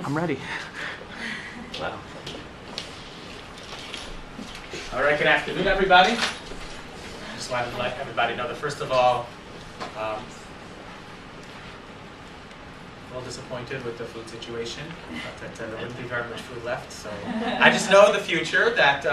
I'm ready. Wow. All right, good afternoon, everybody. I just wanted to let everybody know that, first of all, a little disappointed with the food situation, that there wouldn't be very much food left. So I just know in the future that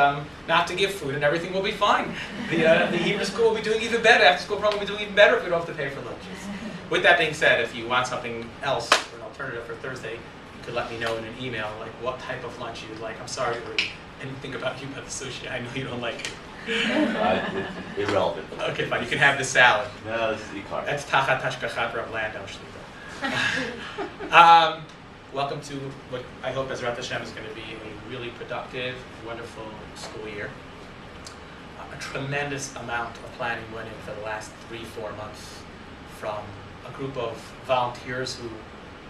not to give food and everything will be fine. The Hebrew school will be doing even better. After school program will be doing even better if we don't have to pay for lunches. With that being said, if you want something else, or an alternative for Thursday, you could let me know in an email, like what type of lunch you'd like. I'm sorry to read anything about you about the sushi. I know you don't like it. It's irrelevant. Okay, fine. You can have the salad. No, this is Ikar. That's Tachat Hashgachat Rav Landau Shlita. Welcome to what I hope Ezrat Hashem is going to be a really productive, wonderful school year. A tremendous amount of planning went in for the last 3-4 months from a group of volunteers who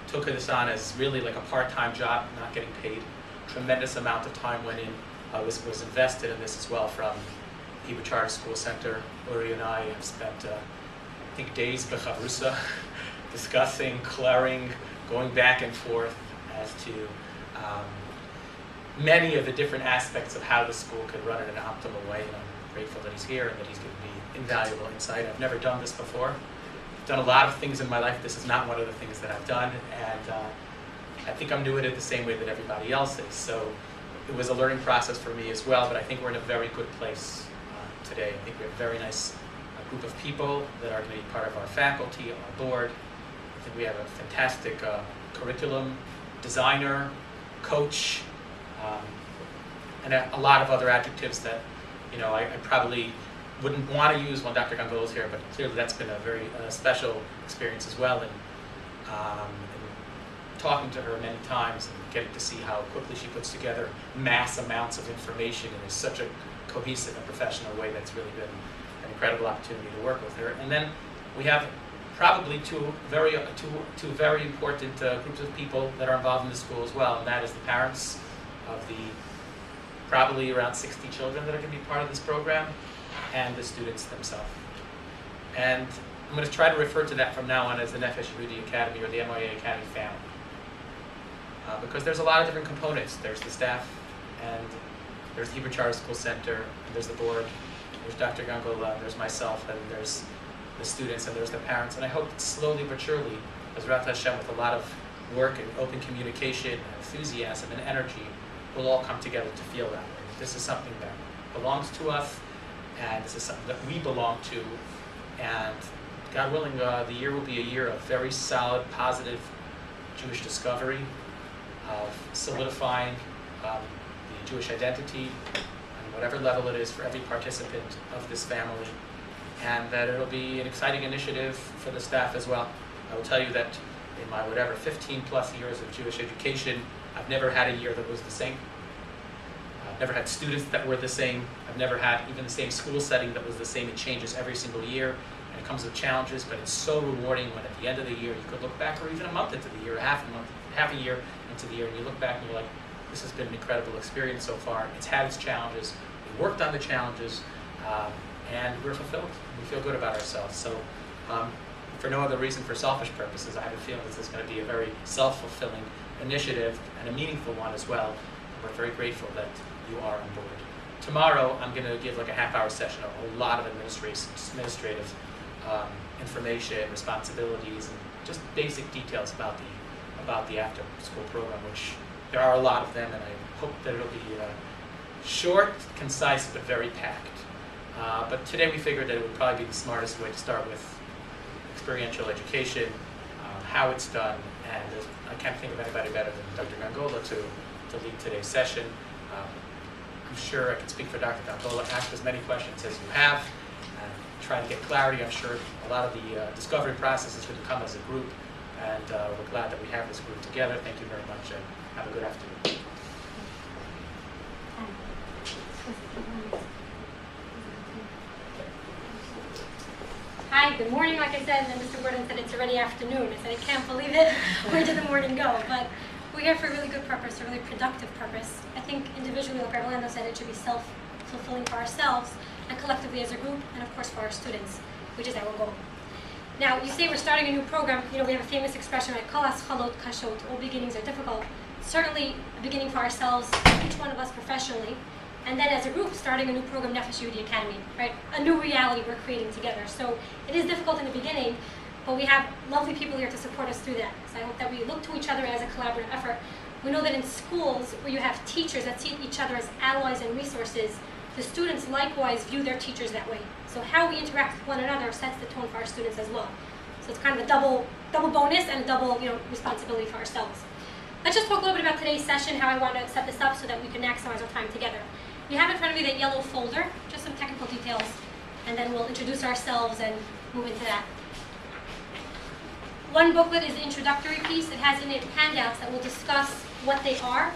took this on as really like a part-time job, not getting paid. Tremendous amount of time went in, was invested in this as well from Hebrew Charter School Center. Uri and I have spent, I think, days b'chavrusa discussing, clearing, going back and forth as to many of the different aspects of how the school could run in an optimal way. And I'm grateful that he's here and that he's going to be invaluable insight. I've never done this before. I've done a lot of things in my life. This is not one of the things that I've done. And I think I'm doing it the same way that everybody else is. So it was a learning process for me as well, but I think we're in a very good place today. I think we have a very nice group of people that are going to be part of our faculty, our board. I think we have a fantastic curriculum designer, coach, and a lot of other adjectives that, you know, I probably wouldn't want to use when Dr. Gangol is here, but clearly that's been a very special experience as well. And talking to her many times and getting to see how quickly she puts together mass amounts of information in such a cohesive and professional way, that's really been an incredible opportunity to work with her. And then we have probably two very important groups of people that are involved in the school as well, and that is the parents of the probably around 60 children that are going to be part of this program, and the students themselves. And I'm going to try to refer to that from now on as the Nefesh Yehudi Academy or the MIA Academy family. Because there's a lot of different components. There's the staff, and there's the Hebrew Charter School Center, and there's the board, there's Dr. Gangol, there's myself, and there's the students, and there's the parents. And I hope that slowly but surely, Ezrat Hashem, with a lot of work and open communication, and enthusiasm and energy, will all come together to feel that way. This is something that belongs to us, and this is something that we belong to. And God willing, the year will be a year of very solid, positive Jewish discovery, of solidifying the Jewish identity on whatever level it is for every participant of this family, and that it'll be an exciting initiative for the staff as well. I will tell you that in my 15 plus years of Jewish education, I've never had a year that was the same. I've never had students that were the same. I've never had even the same school setting that was the same. It changes every single year, and it comes with challenges, but it's so rewarding when at the end of the year you could look back, or even a month into the year, half a year into the year, and you look back and you're like, this has been an incredible experience so far. It's had its challenges. We worked on the challenges, and we're fulfilled. We feel good about ourselves. So for no other reason, for selfish purposes, I have a feeling this is going to be a very self-fulfilling initiative and a meaningful one as well. And we're very grateful that you are on board. Tomorrow, I'm going to give like a half-hour session of a lot of administrative information, responsibilities, and just basic details about the after-school program, which there are a lot of them, and I hope that it'll be short, concise, but very packed. But today we figured that it would probably be the smartest way to start with experiential education, how it's done, and I can't think of anybody better than Dr. Gangola to lead today's session. I'm sure I can speak for Dr. Gangola. Ask as many questions as you have, try to get clarity. I'm sure a lot of the discovery process is going to come as a group, and we're glad that we have this group together. Thank you very much, and have a good afternoon. Hi, good morning, like I said, and then Mr. Gordon said it's already afternoon. I said, I can't believe it. Where did the morning go? But we're here for a really good purpose, a really productive purpose. I think individually, like Orlando said, it should be self-fulfilling for ourselves and collectively as a group, and of course for our students, which is our goal. Now, you say we're starting a new program, we have a famous expression, right? Kol haschalot kashot, all beginnings are difficult. Certainly a beginning for ourselves, each one of us professionally, and then as a group, starting a new program, Nefesh Yehudi Academy, right? A new reality we're creating together. So it is difficult in the beginning, but we have lovely people here to support us through that. So I hope that we look to each other as a collaborative effort. We know that in schools where you have teachers that see each other as allies and resources, the students likewise view their teachers that way. So how we interact with one another sets the tone for our students as well. So it's kind of a double bonus and a double responsibility for ourselves. Let's just talk a little bit about today's session, how I want to set this up so that we can maximize our time together. You have in front of you that yellow folder, just some technical details, and then we'll introduce ourselves and move into that. One booklet is the introductory piece. It has in it handouts that will discuss what they are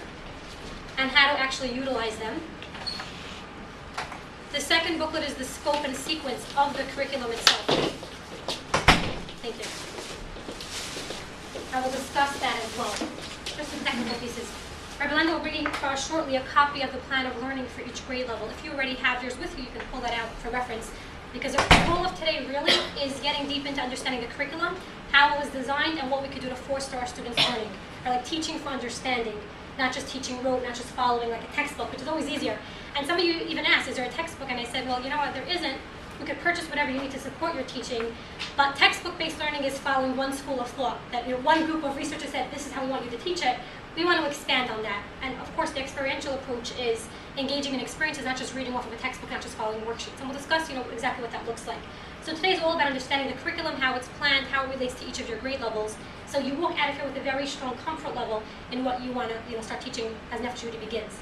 and how to actually utilize them. The second booklet is the scope and sequence of the curriculum itself. Thank you. I will discuss that as well. Just some technical pieces. Belinda will bring for us shortly a copy of the plan of learning for each grade level. If you already have yours with you, you can pull that out for reference. Because the goal of today really is getting deep into understanding the curriculum, how it was designed, and what we could do to foster our students' learning. Or like teaching for understanding, not just teaching rote, not just following like a textbook, which is always easier. And some of you even asked, is there a textbook? And I said, well, you know what, there isn't. You could purchase whatever you need to support your teaching, but textbook-based learning is following one school of thought. That one group of researchers said, this is how we want you to teach it. We want to expand on that. And of course, the experiential approach is engaging in experiences, not just reading off of a textbook, not just following worksheets. And we'll discuss, exactly what that looks like. So today is all about understanding the curriculum, how it's planned, how it relates to each of your grade levels. So you walk out of here with a very strong comfort level in what you want to, start teaching as Nefesh Yehudi begins.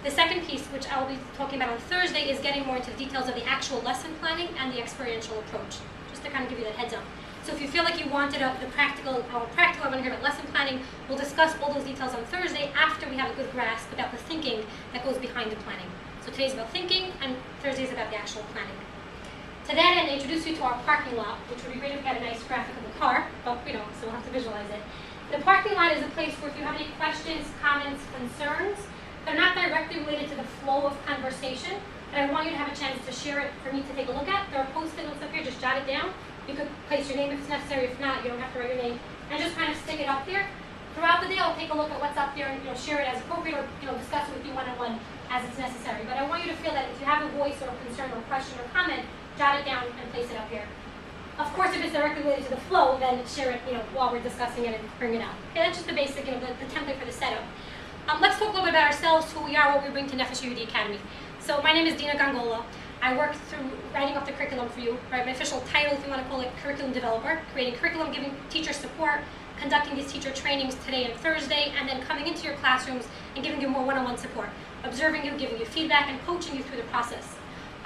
The second piece, which I'll be talking about on Thursday, is getting more into the details of the actual lesson planning and the experiential approach, just to kind of give you that heads up. So if you feel like you wanted the practical, I want to hear about lesson planning, we'll discuss all those details on Thursday after we have a good grasp about the thinking that goes behind the planning. So today's about thinking, and Thursday's about the actual planning. To that end, I introduce you to our parking lot, which would be great if we had a nice graphic of the car, but so we'll have to visualize it. The parking lot is a place where if you have any questions, comments, concerns, they're not directly related to the flow of conversation, but I want you to have a chance to share it for me to take a look at. There are post-it notes up here, just jot it down. You could place your name if it's necessary. If not, you don't have to write your name. And just kind of stick it up there. Throughout the day, I'll take a look at what's up there and share it as appropriate, or discuss it with you one-on-one as it's necessary. But I want you to feel that if you have a voice or a concern or question or comment, jot it down and place it up here. Of course, if it's directly related to the flow, then share it while we're discussing it and bring it up. Okay, that's just the basic, the template for the setup. Let's talk a little bit about ourselves, who we are, what we bring to Nefesh Yehudi Academy. So my name is Dina Gangola. I work through writing up the curriculum for you, right? My official title, if you want to call it, curriculum developer, creating curriculum, giving teacher support, conducting these teacher trainings today and Thursday, and then coming into your classrooms and giving you more one-on-one support, observing you, giving you feedback, and coaching you through the process.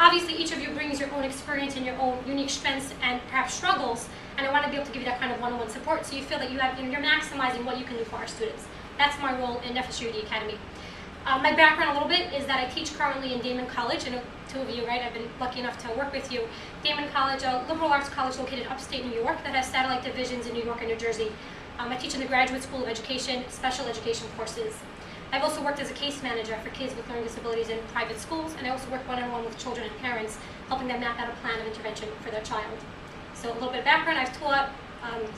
Obviously, each of you brings your own experience and your own unique strengths and perhaps struggles, and I want to be able to give you that kind of one-on-one support so you feel that you're maximizing what you can do for our students. That's my role in Nefesh Yehudi Academy. My background a little bit is that I teach currently in Damon College, and two of you, right, I've been lucky enough to work with you. Damon College, a liberal arts college located upstate New York that has satellite divisions in New York and New Jersey. I teach in the Graduate School of Education, special education courses. I've also worked as a case manager for kids with learning disabilities in private schools, and I also work one-on-one with children and parents, helping them map out a plan of intervention for their child. So a little bit of background, I've taught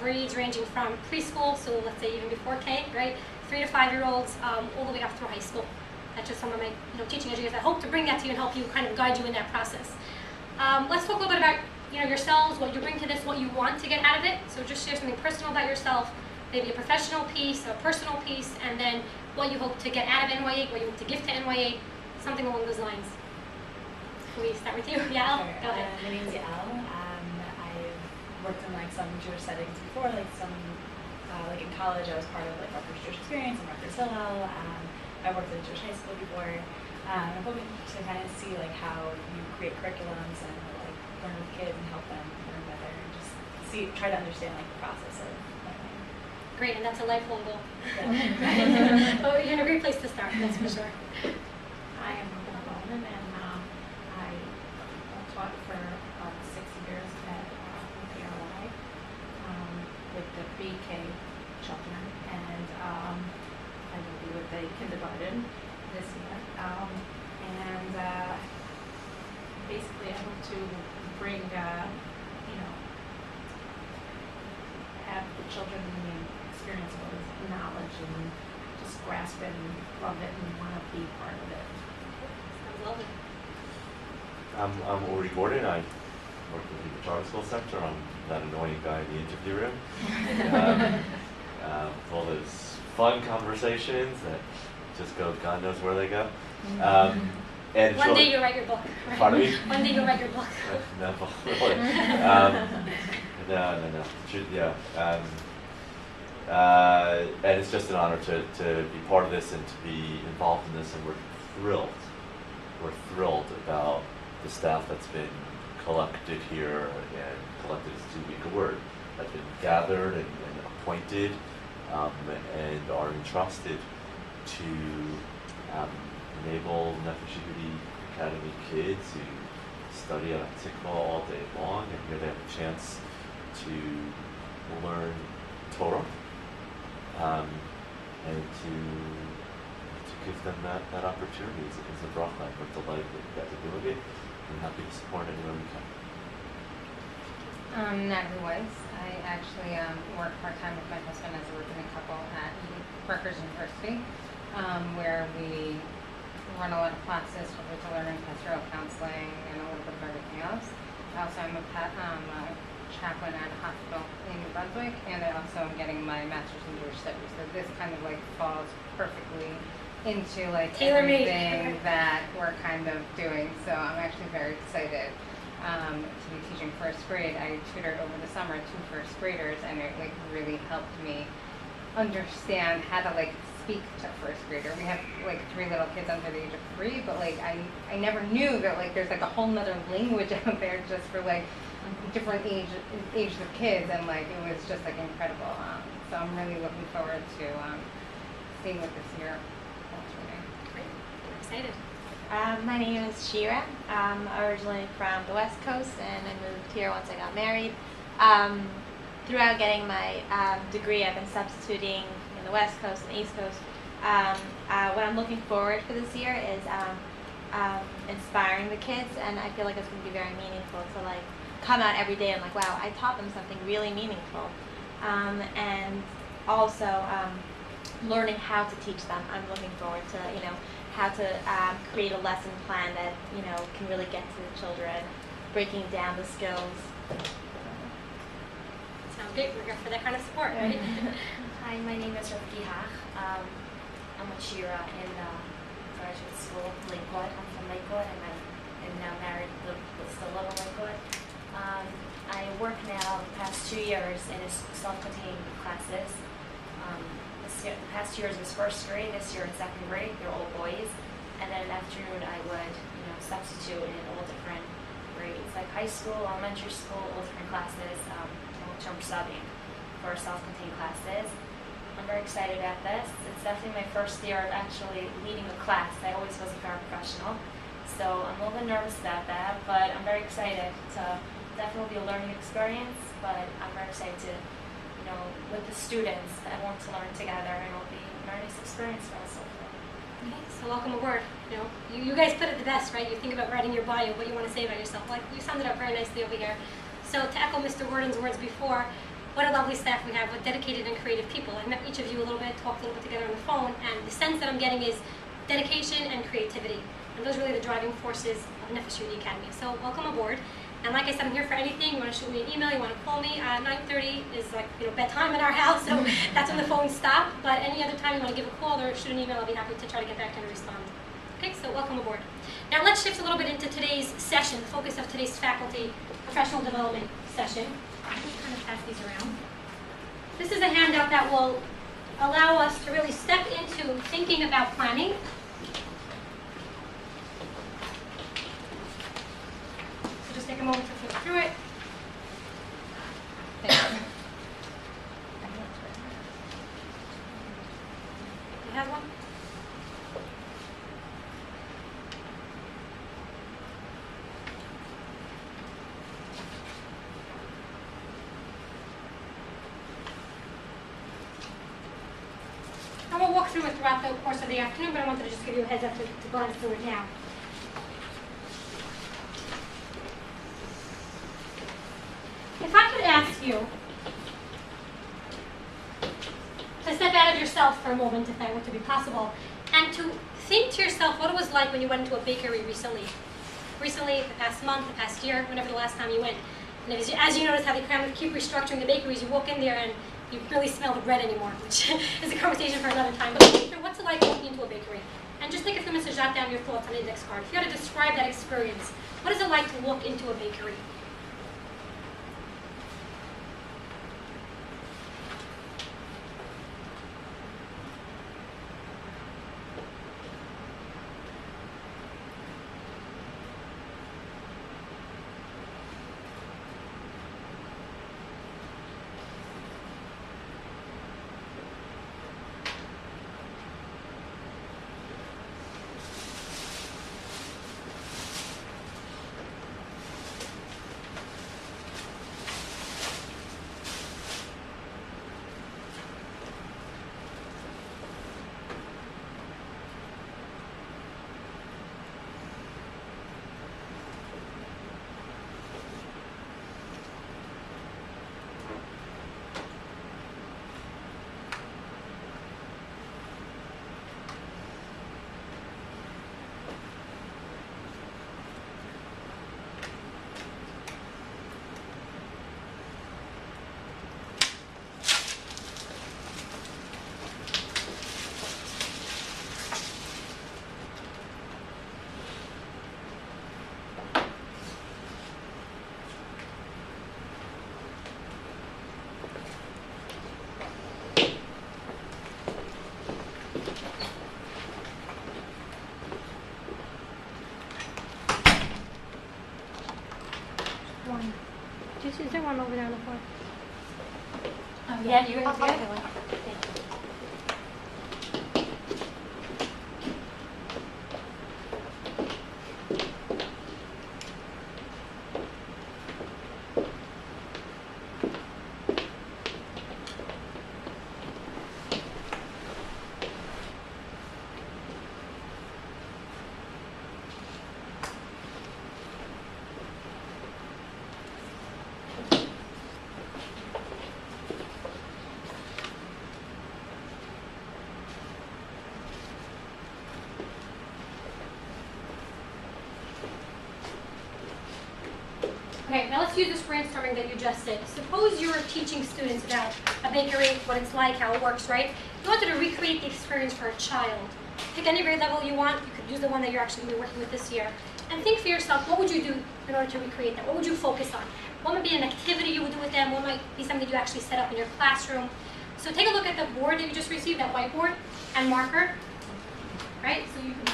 grades ranging from preschool, so let's say even before K, right, 3 to 5-year-olds, all the way up through high school. That's just some of my teaching educators. I hope to bring that to you and help you kind of guide you in that process. Let's talk a little bit about yourselves, what you bring to this, what you want to get out of it. So just share something personal about yourself, maybe a professional piece, a personal piece, and then what you hope to get out of NY8, what you hope to give to NY8, something along those lines. Can we start with you? Yeah, sure. Go ahead. My name is Yael. I've worked in some Jewish settings before, like in college I was part of Rutgers Jewish Experience and Rutgers Hillel. I worked at a Jewish high school before. I'm hoping to kind of see how you create curriculums and learn with kids and help them learn better and just try to understand the process of learning. Great, and that's a lifelong goal. Yeah. But you're in a great place to start, that's for sure. I am Rebecca Bowman, and I taught for 6 years at PRY with the pre-K children, and I will be with the kindergarten this year. And basically, I hope to bring children experience all this knowledge and just grasp it and love it and want to be part of it. Sounds lovely. I'm Uri Gordon. I work with the Charter School Center. I'm that annoying guy in the interview room. With all those fun conversations that just go, God knows where they go. And One day you'll write your book. Right? Pardon me? One day you'll write your book. No, no. Yeah. And it's just an honor to be part of this and to be involved in this, and we're thrilled. We're thrilled about the staff that's been collected here, and collected is too weak a word, that's been gathered and appointed and are entrusted to enable Nefesh Yehudi Academy kids who study at Tikva all day long, and here they have a chance to learn Torah and to give them that opportunity is a bracha. We're delighted that you guys are doing it. I'm happy to support anywhere we can. Natalie Weiss. I actually work part-time with my husband as a working couple at Rutgers University, where we run a lot of classes for learning pastoral counseling and a little bit of everything else. Also, I'm a chaplain at a hospital in New Brunswick, and I also am getting my master's in Jewish studies. So this kind of like falls perfectly into like Tailor-made. everything that we're kind of doing. So I'm actually very excited to be teaching first grade. I tutored over the summer 2 first graders, and it like really helped me understand how to like speak to a first grader. We have like 3 little kids under the age of 3, but like I never knew that like there's like a whole nother language out there just for like different ages of kids, and like it was just like incredible. So I'm really looking forward to seeing what this year holds for me. Great. I'm excited. My name is Shira. I'm originally from the West Coast, and I moved here once I got married. Throughout getting my degree, I've been substituting in the West Coast and the East Coast. What I'm looking forward for this year is inspiring the kids, and I feel like it's going to be very meaningful to like come out every day and like, wow, I taught them something really meaningful, and also learning how to teach them. I'm looking forward to how to create a lesson plan that can really get to the children, breaking down the skills. Sounds great. We're here for that kind of support, right? Hi, my name is Rafki Hach. I'm a Shira in graduate school in Lakewood. I'm from Lakewood, and I'm now married still live in Lakewood. I work now the past 2 years in self-contained classes. The past 2 years was first grade, this year in second grade. They're all boys. And then in the afternoon I would substitute in all different grades, like high school, elementary school, all different classes, long-term subbing for self-contained classes. I'm very excited about this. It's definitely my first year of actually leading a class. I always was a paraprofessional, so I'm a little bit nervous about that, but I'm very excited. To definitely be a learning experience, but I'm very excited to, with the students that want to learn together, and it'll be a very nice experience for us. Okay, so welcome aboard. You guys put it the best, right? You think about writing your bio, what you want to say about yourself. Like, you summed it up very nicely over here. So to echo Mr. Gordon's words before, what a lovely staff we have with dedicated and creative people. I met each of you a little bit, talked a little bit together on the phone, and the sense that I'm getting is dedication and creativity. And those are really the driving forces of Nefesh Yehudi Academy. So welcome aboard. And like I said, I'm here for anything. You want to shoot me an email, you want to call me. 9:30 is like bedtime in our house, so that's when the phones stop. But any other time you want to give a call or shoot an email, I'll be happy to try to get back and respond. Okay, so welcome aboard. Now let's shift a little bit into today's session, the focus of today's faculty professional development session. I'll just kind of pass these around. This is a handout that will allow us to really step into thinking about planning. So just take a moment to flip through it. Thank you. You have one? And we'll walk through it throughout the course of the afternoon, but I wanted to just give you a heads up to glance through it now. If I could ask you yourself for a moment, if that were to be possible, and to think to yourself what it was like when you went into a bakery recently. Recently, the past month, the past year, whenever the last time you went. And as you notice how they kind of keep restructuring the bakeries, you walk in there and you barely smell the bread anymore, which is a conversation for another time. But think through what's it like walking into a bakery? And just take a few minutes to jot down your thoughts on an index card. If you had to describe that experience, what is it like to walk into a bakery? One. Is there one over there on the floor? Oh, Yeah, you're the other one. Thank you. Okay, now let's use this brainstorming that you just did. Suppose you're teaching students about a bakery, what it's like, how it works, right? You wanted to recreate the experience for a child. Pick any grade level you want. You could use the one that you're actually going to be working with this year. And think for yourself, what would you do in order to recreate that? What would you focus on? What might be an activity you would do with them? What might be something you actually set up in your classroom? So take a look at the board that you just received, that whiteboard, and marker, right? So you can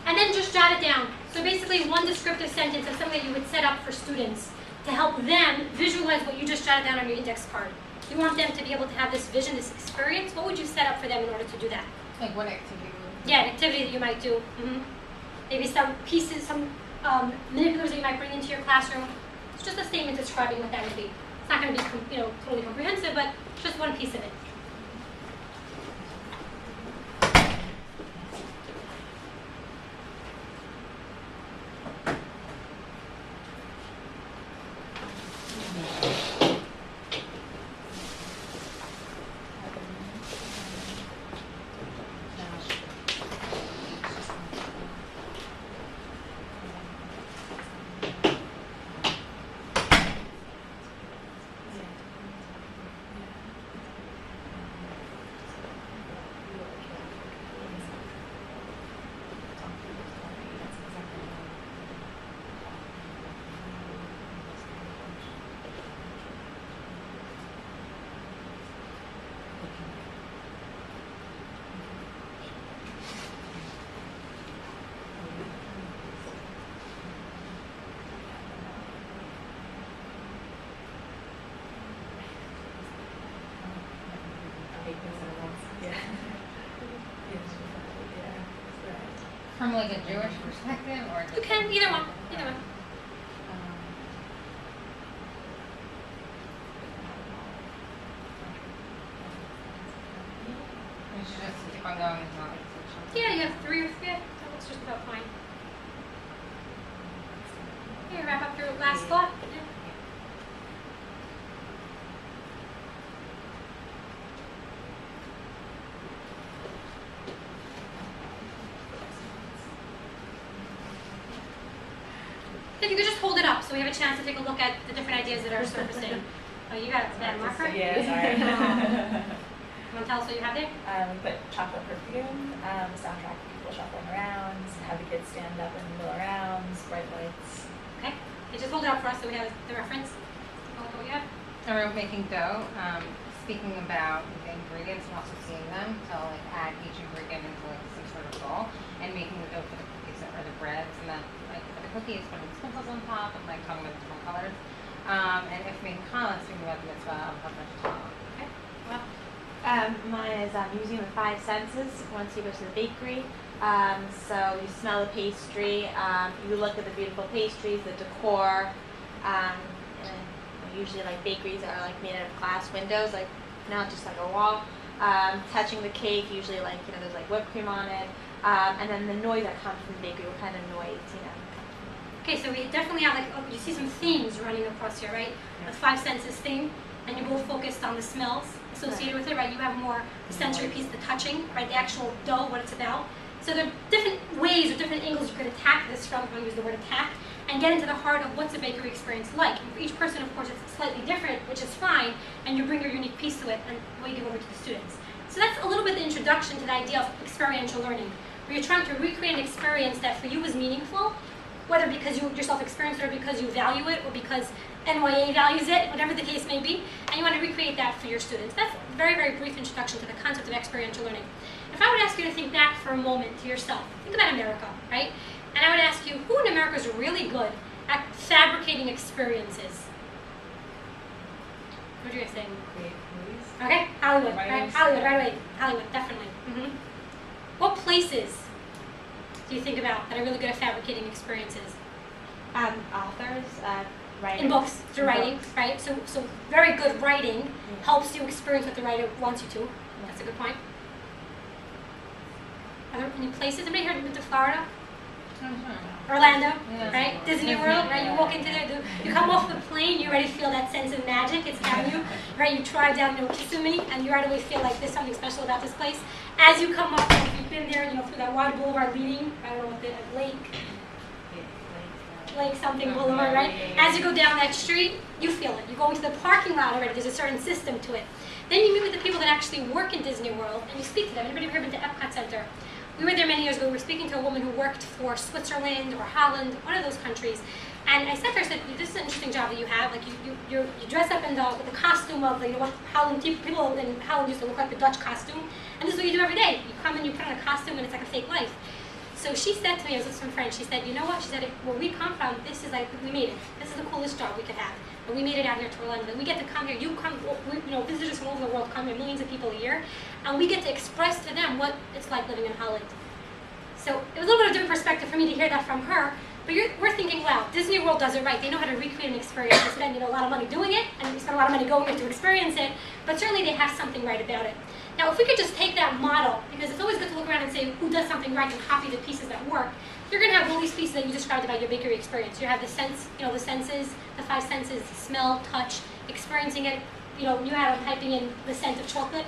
and then just jot it down. So basically one descriptive sentence of something that you would set up for students to help them visualize what you just jotted down on your index card. You want them to be able to have this vision, this experience. What would you set up for them in order to do that? Like what activity? Yeah, an activity that you might do. Maybe some pieces, some manipulatives that you might bring into your classroom. It's just a statement describing what that would be. It's not going to be, totally comprehensive, but just one piece of it. From like a Jewish perspective, or You can, either one, either one. we should just keep on going until it's Yeah, you have 3 or 4. That looks just about fine. Here, wrap up your last thought. Yeah. We should just keep on going until it's. If you could just hold it up so we have a chance to take a look at the different ideas that are surfacing. Oh, you got a bad marker? Yeah, sorry. You want to tell us what you have there? We put chocolate perfume, soundtrack of people shuffling around, have the kids stand up and mill around, bright lights. Okay. Okay, just hold it up for us so we have the reference. What we have? I wrote making dough, speaking about the ingredients and also seeing them. So like add each ingredient into like some sort of bowl and making the dough for the cookies or the breads, and then like for the cookies putting sprinkles on top and like talking about the different colors. And if making challah, speaking about the mitzvah of Havdash challah. Okay. Well, Mine is using the five senses once you go to the bakery. So you smell the pastry, you look at the beautiful pastries, the decor, and usually like bakeries are like made out of glass windows, like not just like a wall. Touching the cake, usually like, you know, there's like whipped cream on it, and then the noise that comes from the bakery, what kind of noise, you know. okay, so we definitely have like, you see some themes running across here, right? The five senses theme, and you're both focused on the smells associated with it, right? You have more the sensory piece, the touching, right? The actual dough, what it's about. So there are different ways or different angles you could attack this from, if I use the word attack, and get into the heart of what's a bakery experience like. And for each person, of course, it's slightly different, which is fine, and you bring your unique piece to it and what you give over to the students. So that's a little bit the introduction to the idea of experiential learning, where you're trying to recreate an experience that for you is meaningful, whether because you yourself experienced it or because you value it or because NYA values it, whatever the case may be, and you want to recreate that for your students. That's a very, very brief introduction to the concept of experiential learning. If I would ask you to think back for a moment to yourself, think about America, right? And I would ask you, who in America is really good at fabricating experiences? What do you guys think? Create movies. Okay, Hollywood, right? Writers. Hollywood, right away. Hollywood, definitely. What places do you think about that are really good at fabricating experiences? Authors, writers. In books, through writing, right? So very good writing helps you experience what the writer wants you to. That's a good point. Are there any places? Anybody here been to Florida? Orlando, right? Disney World, right? You walk into there, you come off the plane, you already feel that sense of magic. It's on you, right? You drive down, Kissimmee, and you right away feel like there's something special about this place. As you come up, if you've been there, through that wide boulevard leading, I don't know what the Lake something boulevard, right? As you go down that street, you feel it. You go into the parking lot already. There's a certain system to it. Then you meet with the people that actually work in Disney World, and you speak to them. Anybody ever been to Epcot Center? We were there many years ago. We were speaking to a woman who worked for Switzerland or Holland, one of those countries. And I said to her, I said, this is an interesting job that you have. Like you dress up in with the costume of what Holland people in Holland used to look like, the Dutch costume. And this is what you do every day. You come and you put on a costume and it's like a fake life. So she said to me, I was with some friends, she said, you know what? She said, where we come from, this is like, we made it. This is the coolest job we could have. And we made it out here to Orlando. We get to come here. Visitors from all over the world come here, millions of people a year. And we get to express to them what it's like living in Holland. So it was a little bit of a different perspective for me to hear that from her. But we're thinking, wow, Disney World does it right. They know how to recreate an experience. They spend a lot of money doing it, and we spend a lot of money going there to experience it. But certainly they have something right about it. Now, if we could just take that model, because it's always good to look around and say who does something right and copy the pieces that work, you're going to have all these pieces that you described about your bakery experience. You have the sense, the senses, the five senses, smell, touch, experiencing it. You had them piping in the scent of chocolate,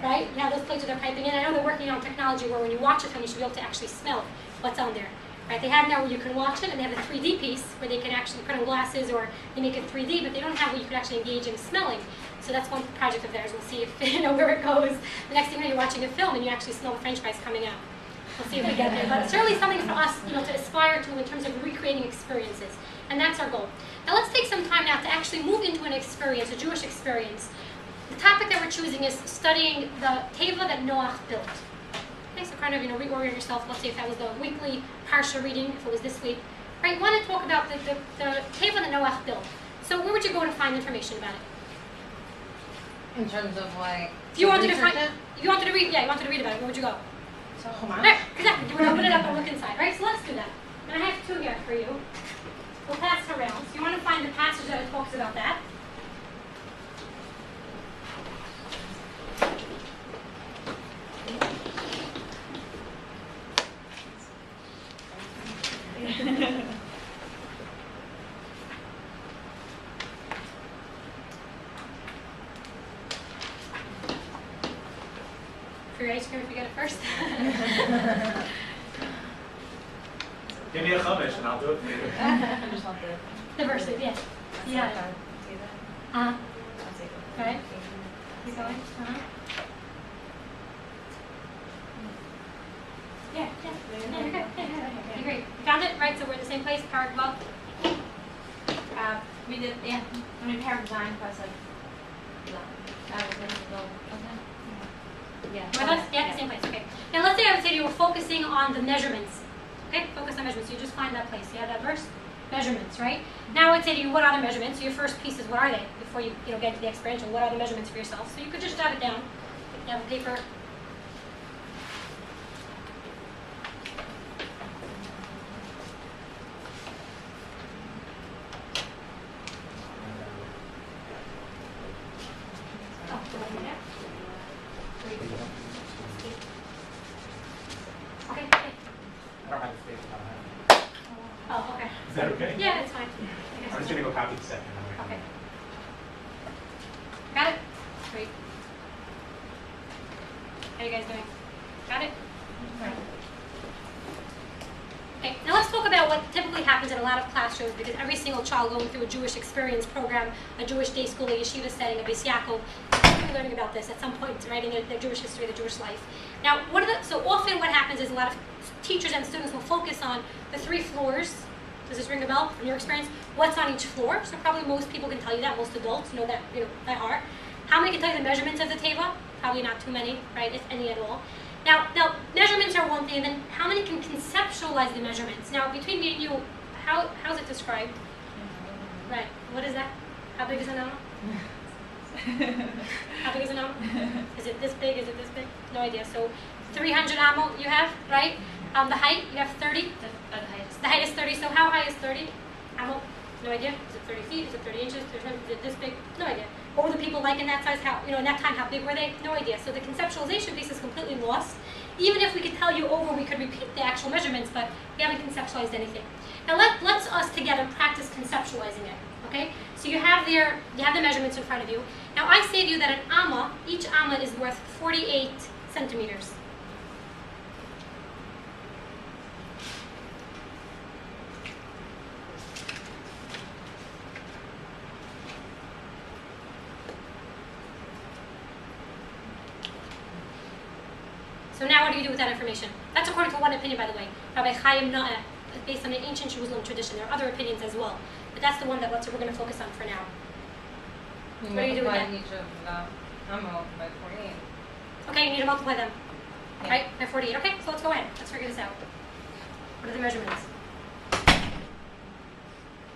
right? You have those plates where they're piping in. I know they're working on technology where when you watch it, you should be able to actually smell what's on there. Right? They have now where you can watch it, and they have the 3D piece where they can actually put on glasses or they make it 3D, but they don't have where you can actually engage in smelling. So that's one project of theirs. We'll see if where it goes. The next thing you're watching a film and you actually smell the French fries coming out. We'll see if we get there. But it's certainly something for us, to aspire to in terms of recreating experiences, and that's our goal. Now let's take some time now to actually move into an experience, a Jewish experience. The topic that we're choosing is studying the teva that Noach built. Okay, so kind of reorient yourself. Let's say if that was the weekly parsha reading, if it was this week. Right, you want to talk about the teva that Noach built. So where would you go to find information about it? In terms of like, If you wanted to read about it, where would you go? So hold on. Right, exactly. You would open it up and look inside, right? So let's do that. And I have two here for you. We'll pass around. So you want to find the passage that talks about that. For your ice cream, if you get it first. Give me a chumash and I'll do it for you. I just want the. The verses, yeah. Yeah. See that? Uh-huh. I'll take it. Right. Keep going. Uh-huh. Yeah, yeah. Yeah, you're good. Yeah, you're great. You found it? Right, so we're in the same place, power above. We did, yeah. I mean, hair design plus like, yeah. With us? Yeah, the same place, okay. Now let's say I would say you were focusing on the measurements. Okay, focus on measurements. So you just find that place. You have that verse? Measurements, right? Now I would say to you, what are the measurements? So your first piece is what are they? Before you get into the experiential, what are the measurements for yourself? So you could just jot it down. You have a paper. Oh, right there. Okay, okay. I don't have a space on that. Oh, okay. Is that okay? Yeah, it's fine. I guess I'm just so. gonna go copy the second. Okay. Got it? Great. How are you guys doing? Got it? Okay, now let's talk about what typically happens in a lot of classrooms, because every single child going through a Jewish experience program, a Jewish day school, a yeshiva setting, a Beis Yaakov, they're learning about this at some point, right, in their Jewish history, their Jewish life. Now, so often what happens is a lot of teachers and students will focus on the 3 floors. Does this ring a bell from your experience? What's on each floor? So probably most people can tell you that, most adults know that, by heart. How many can tell you the measurements of the teva? Probably not too many, right, if any at all. Now, measurements are one thing, and then how many can conceptualize the measurements? Now, between me and you, how's it described? Right, what is that? How big is an animal? How big is an animal? Is it this big? Is it this big? No idea. So 300 animal you have, right? The height, you have 30. The height is 30, so how high is 30? Animal? No idea. Is it 30 feet? Is it 30 inches? Is it this big? No idea. What were the people like in that size? How, in that time, how big were they? No idea. So the conceptualization piece is completely lost. Even if we could tell you over, we could repeat the actual measurements, but we haven't conceptualized anything. Now let's us together practice conceptualizing it. Okay? So you have the measurements in front of you. Now I say to you that an amma, each amma is worth 48 centimeters. So now what do you do with that information? That's according to one opinion, by the way. Rabbi Chaim Na'eh, based on the ancient Jerusalem tradition. There are other opinions as well. But that's the one that we're going to focus on for now. What do you do with that? Each of the ammo by 48. Okay, you need to multiply them. Yeah. Right? By 48. Okay, so let's go ahead. Let's figure this out. What are the measurements?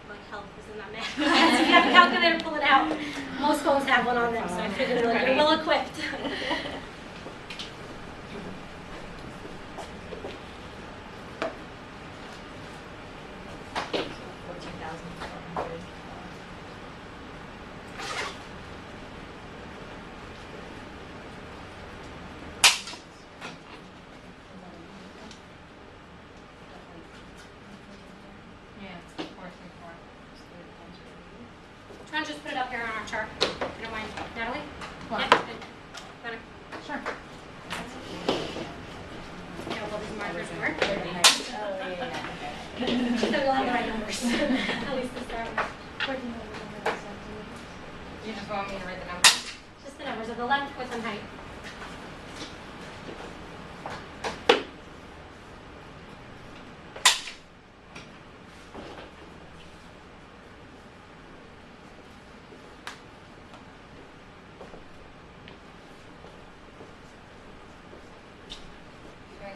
Like hell, this is not math. So if you have a calculator, pull it out. Most phones have one on them, so I figured you're well equipped. 14,400. Yeah, 434. Try and just put it up here on our chart, if you don't mind. Natalie? What? Yeah, good. Wanna- Sure. Yeah, well, these markers work. Oh, yeah. Okay. So we'll have the right numbers, at least to start with. You just want me to write the numbers? Just the numbers of the length, width, and height.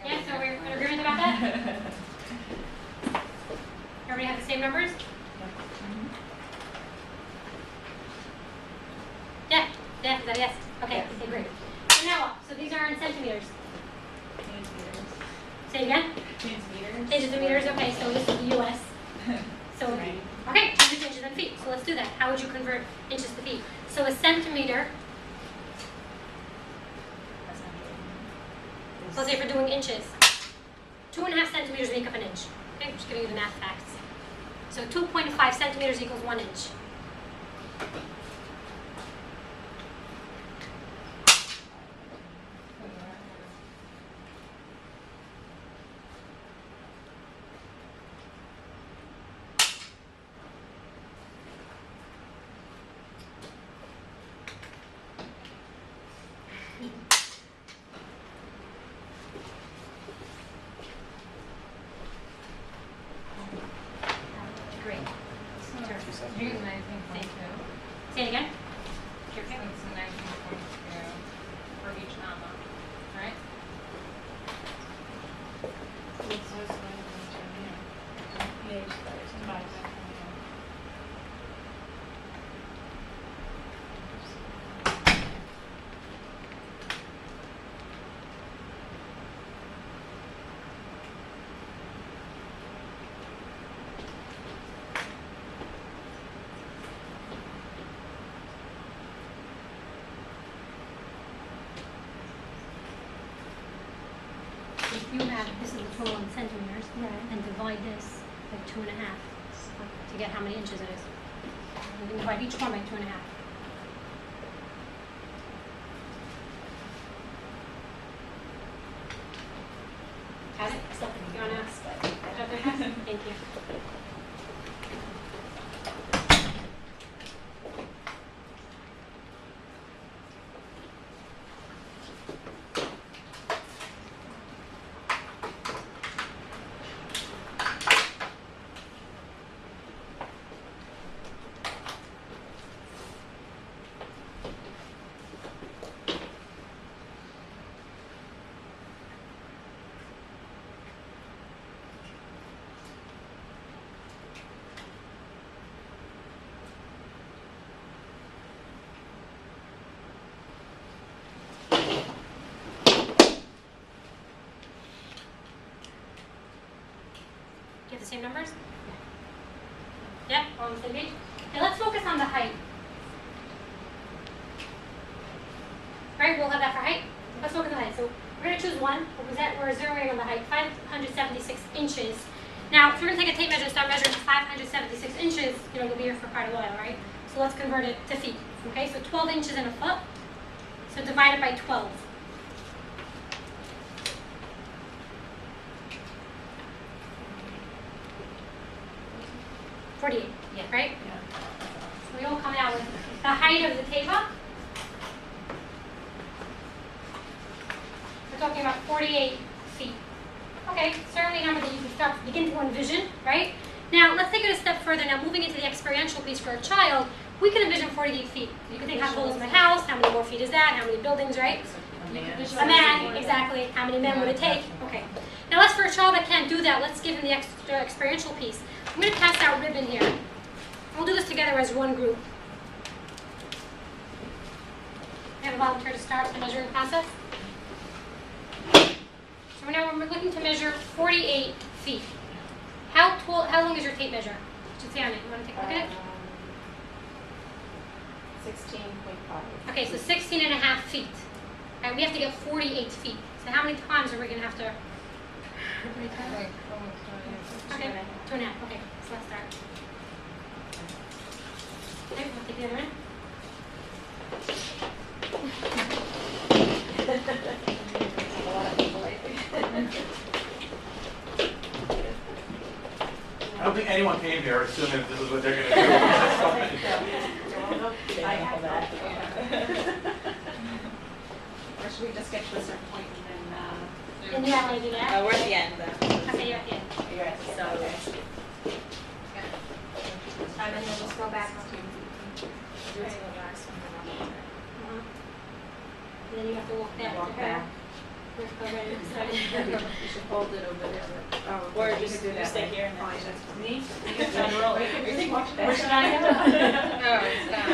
Yeah, so we're in agreement about that? Everybody have the same numbers? Yeah, is that a yes? Okay, okay, great. So now what? So these are in centimeters. Say it again? Inches and meters, okay, so this is the US. So, okay, inches and feet. So let's do that. How would you convert inches to feet? So a centimeter, so let's say if we're doing inches, 2.5 centimeters make up an inch. Okay, I'm just giving you the math facts. So 2.5 centimeters equals 1 inch. if you have, this is the total in centimeters, Right. and divide this by 2.5 to get how many inches it is. You can divide each one by 2.5. Got it? It's not gonna be You wanna mass, but Thank you. Do you have the same numbers? Yep, all on the same page. Now let's focus on the height. Right, we'll have that for height. Let's focus on the height. So we're going to choose one. We're zeroing on the height, 576 inches. Now, if we're going to take a tape measure and start measuring 576 inches, you'll be here for quite a while, right? So let's convert it to feet. Okay, so 12 inches in a foot. So divide it by 12. Yeah. Right? So we all come out with the height of the table. We're talking about 48 feet. Okay, certainly a number that you can begin to envision, right? Now, let's take it a step further. Now, moving into the experiential piece for a child, we can envision 48 feet. You can think, how tall is my house? How many more feet is that? How many buildings, right? A man, exactly. How many men would it take? Okay. Now, let's for a child that can't do that, let's give him the extra experiential piece. I'm going to pass out ribbon here. We'll do this together as one group. We have a volunteer to start the measuring process. So now we're looking to measure 48 feet. How long is your tape measure? It should say on it. You want to take a look at it? 16.5. Okay, so 16 and a half feet. Right, we have to get 48 feet. So how many times are we going to have to? How many times? Okay, 2.5. Okay, so let's start. Okay, we'll take the other end. I don't think anyone came here assuming that this is what they're going to do. I have that. Or should we just get to a certain point and then? And you want to do that? we're at the end though. Okay, you're at the end. You're at the end. So, And then we'll scroll back. Do it to the last one, then I'll do it. And then you have to walk back. Walk back. We're ready to start. You should hold it over there. Oh, Or you just could do that stay way. here and then Oh, just- that's me? General. Where should I No, it's not.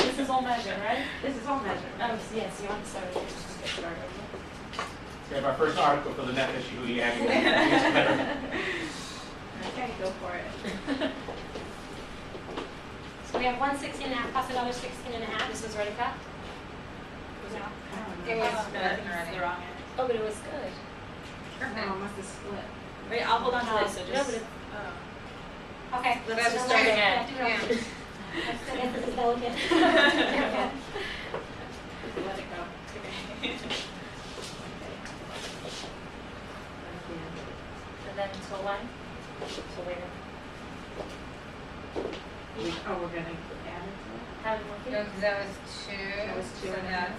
This is all measured, right? This is all measured. Oh, yes, you want to start with this, just get started. We have our first article for the net issue. The annual. Okay, go for it. So we have 116 and a half plus another 16 and a half. This was already cut? No. It was No, I think it's the wrong end. Oh, but it was good. No, it must have split. Wait, I'll hold on to this, so No, just. but it- Okay. Let's So just now start we're- again. yeah, do it over. This is delicate. Just let it go. And then until when? So later. Oh, we're gonna add it to How many more feet? That was two. That was two so and a that's- half.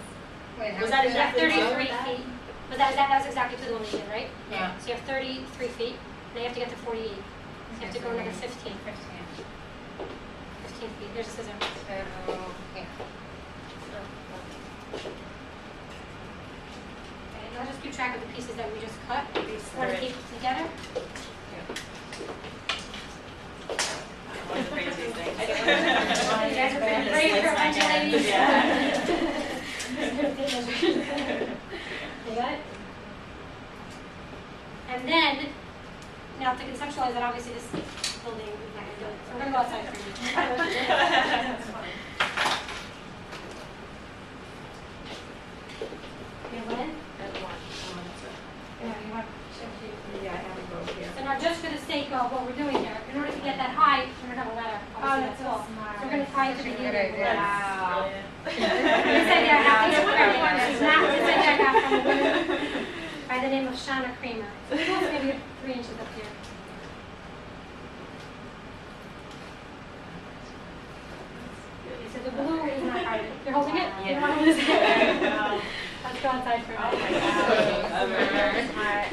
Wait, how Was much that is You have exactly 33 that? feet. But that was exactly to the one we did, right? Yeah. So you have 33 feet. Now you have to get to 48. So you have to go another 15. 15 feet. There's a scissor. So, yeah. Okay, now just keep track of the pieces that we just cut. Want to keep it together? One of the craziest things. You guys are pretty brave for a bunch of ladies. You got it? And then, now to conceptualize that, obviously this building, we're not going to do it. So we're going to go outside for a minute. You have one? At one. Oh, that's right. sake of what we're doing here, in order to get that height, we're gonna have a ladder. Obviously, that's so tall. smart. So we're gonna tie it to the Good unit. idea. Wow. This idea I got from this idea I got from a woman by the name of Shauna Kramer. So it's maybe 3 inches up here. Okay, so the blue is not part of it. You're holding it? You don't want to lose it? Let's go outside for a minute. Oh my God. That's very smart.